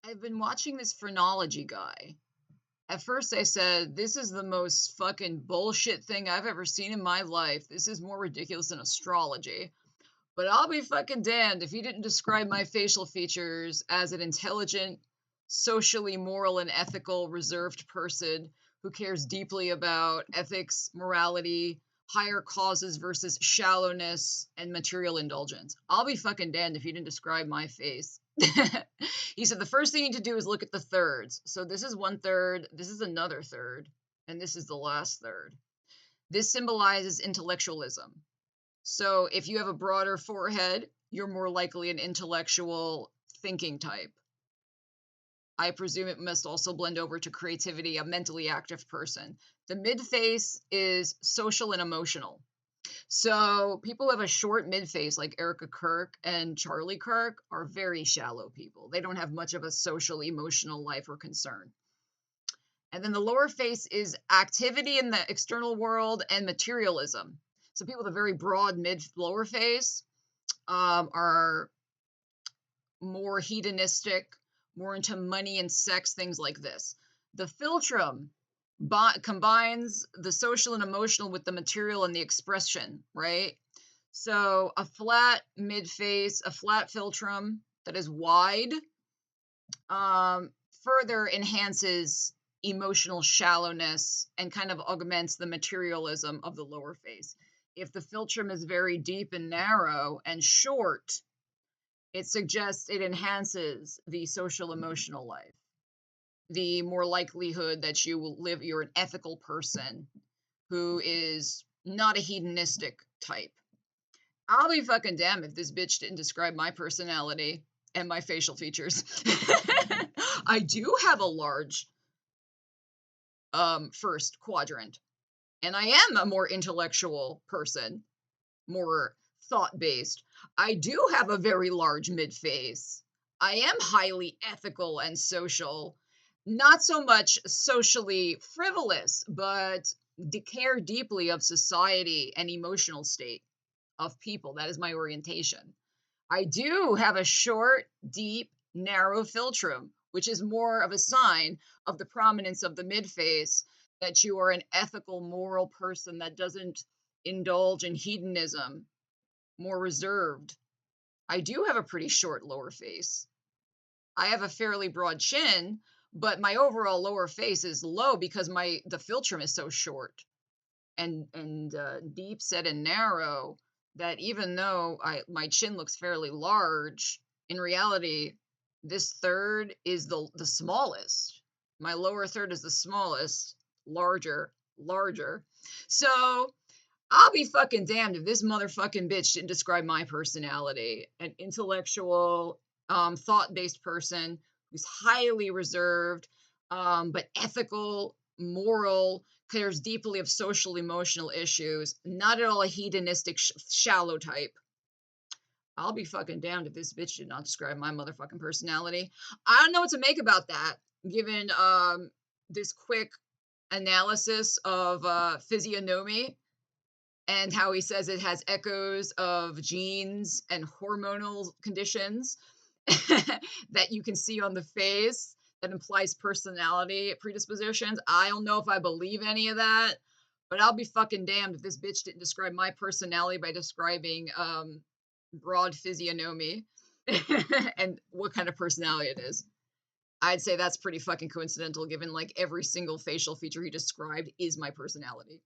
I've been watching this phrenology guy. At first, I said, this is the most fucking bullshit thing I've ever seen in my life. This is more ridiculous than astrology. But I'll be fucking damned if he didn't describe my facial features as an intelligent, socially moral, and ethical, reserved person who cares deeply about ethics, morality, higher causes versus shallowness, and material indulgence. I'll be fucking damned if he didn't describe my face. He said the first thing you need to do is look at the thirds. So this is one third, this is another third, and this is the last third. This symbolizes intellectualism. So if you have a broader forehead, you're more likely an intellectual thinking type. I presume it must also blend over to creativity, a mentally active person. The midface is social and emotional. So people who have a short midface, like Erica Kirk and Charlie Kirk, are very shallow people. They don't have much of a social, emotional life or concern. And then the lower face is activity in the external world and materialism. So people with a very broad lower face are more hedonistic, more into money and sex, things like this. The philtrum combines the social and emotional with the material and the expression, right? So a flat midface, a flat philtrum that is wide, further enhances emotional shallowness and kind of augments the materialism of the lower face. If the philtrum is very deep and narrow and short, it suggests it enhances the social emotional life. The more likelihood that you will live, you're an ethical person who is not a hedonistic type. I'll be fucking damned if this bitch didn't describe my personality and my facial features. I do have a large first quadrant, and I am a more intellectual person, more thought-based. I do have a very large midface. I am highly ethical and social, not so much socially frivolous, but care deeply of society and emotional state of people. That is my orientation. I do have a short, deep, narrow philtrum, which is more of a sign of the prominence of the midface, that you are an ethical, moral person that doesn't indulge in hedonism, more reserved. I do have a pretty short lower face. I have a fairly broad chin, but my overall lower face is low because the philtrum is so short and deep set and narrow that even though my chin looks fairly large, in reality, this third is the smallest. My lower third is the smallest, larger. So I'll be fucking damned if this motherfucking bitch didn't describe my personality. An intellectual, thought-based person who's highly reserved, but ethical, moral, cares deeply of social, emotional issues, not at all a hedonistic, shallow type. I'll be fucking damned if this bitch did not describe my motherfucking personality. I don't know what to make about that, given this quick analysis of phsyiognomy and how he says it has echoes of genes and hormonal conditions that you can see on the face that implies personality predispositions. I don't know if I believe any of that, but I'll be fucking damned if this bitch didn't describe my personality by describing broad physionomy and what kind of personality it is. I'd say that's pretty fucking coincidental given like every single facial feature he described is my personality.